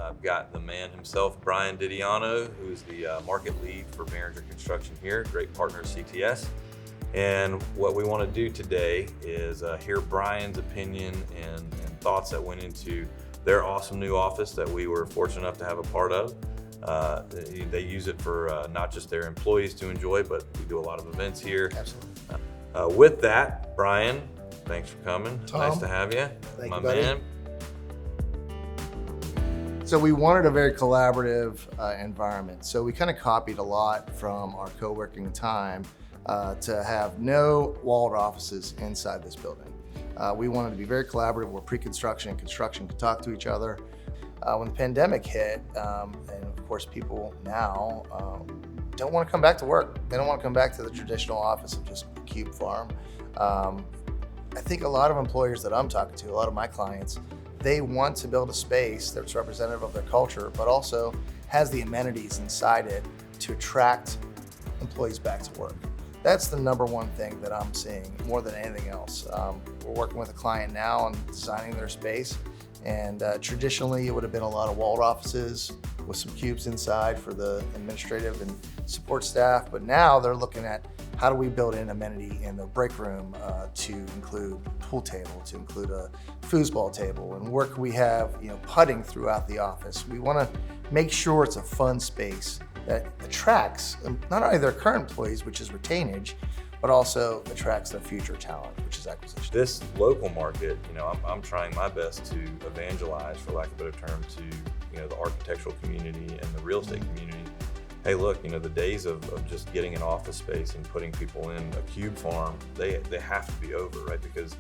I've got the man himself, Brian Didiano, who's the market lead for Barringer Construction here, great partner at CTS. And what we want to do today is hear Brian's opinion and thoughts that went into their awesome new office that we were fortunate enough to have a part of. They use it for not just their employees to enjoy, but we do a lot of events here. Absolutely. With that, Brian, thanks for coming. Tom, nice to have you, thank my you, buddy. man. So we wanted a very collaborative environment. So we kind of copied a lot from our co-working time to have no walled offices inside this building. We wanted to be very collaborative where pre-construction and construction could talk to each other. When the pandemic hit, and of course people now don't want to come back to work. They don't want to come back to the traditional office of just a cube farm. I think a lot of employers that I'm talking to, a lot of my clients, they want to build a space that's representative of their culture, but also has the amenities inside it to attract employees back to work. That's the number one thing that I'm seeing more than anything else. We're working with a client now on designing their space, and traditionally it would have been a lot of walled offices with some cubes inside for the administrative and support staff, but now they're looking at how do we build in amenity in the break room to include pool table, to include a foosball table, and where can we have putting throughout the office. We want to make sure it's a fun space that attracts not only their current employees, which is retainage, but also attracts their future talent, which is acquisition. This local market, I'm trying my best to evangelize, for lack of a better term, to the architectural community and the real estate community. Hey, look, the days of just getting an office space and putting people in a cube farm, they have to be over, right? Because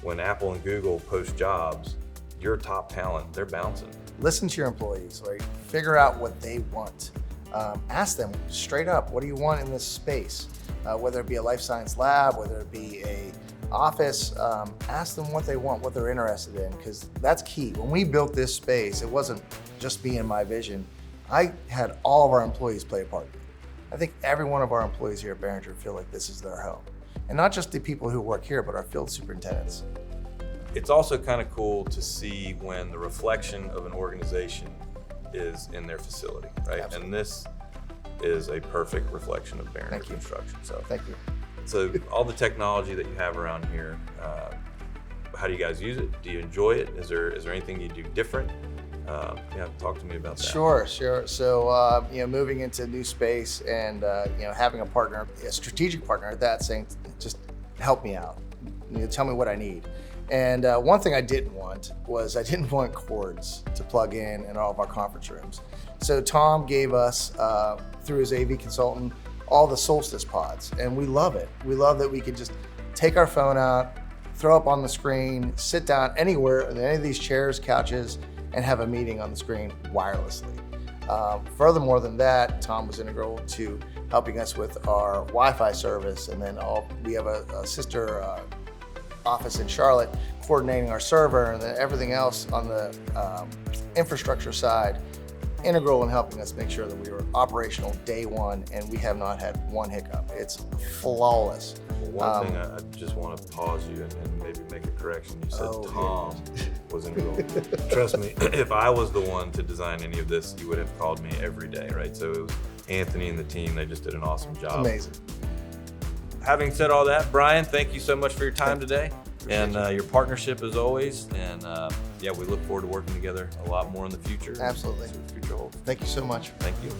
when Apple and Google post jobs, your top talent, they're bouncing. Listen to your employees, right? Figure out what they want. Ask them straight up, what do you want in this space? Whether it be a life science lab, whether it be a office, ask them what they want, what they're interested in, because that's key. When we built this space, it wasn't just me and my vision. I had all of our employees play a part. I think every one of our employees here at Barringer feel like this is their home. And not just the people who work here, but our field superintendents. It's also kind of cool to see when the reflection of an organization is in their facility, right? Absolutely. And this is a perfect reflection of Barringer Construction. So, thank you. So all the technology that you have around here, how do you guys use it? Do you enjoy it? Is there anything you do different? Talk to me about that. Sure. So, moving into new space and, having a partner, a strategic partner at that, saying, just help me out. Tell me what I need. And one thing I didn't want was I didn't want cords to plug in all of our conference rooms. So Tom gave us, through his AV consultant, all the Solstice pods, and we love it. We love that we could just take our phone out, throw up on the screen, sit down anywhere in any of these chairs, couches, and have a meeting on the screen wirelessly. Furthermore than that, Tom was integral to helping us with our Wi-Fi service, and then we have a sister office in Charlotte coordinating our server, and then everything else on the infrastructure side, integral in helping us make sure that we were operational day one, and we have not had one hiccup. It's flawless. Well, one thing I just want to pause you and maybe make a correction. You said Tom was integral. Trust me, if I was the one to design any of this, you would have called me every day, right? So it was Anthony and the team. They just did an awesome job. Amazing. Having said all that, Brian, thank you so much for your time today and your partnership as always. And we look forward to working together a lot more in the future. Absolutely. Future holds. Thank you so much. Thank you.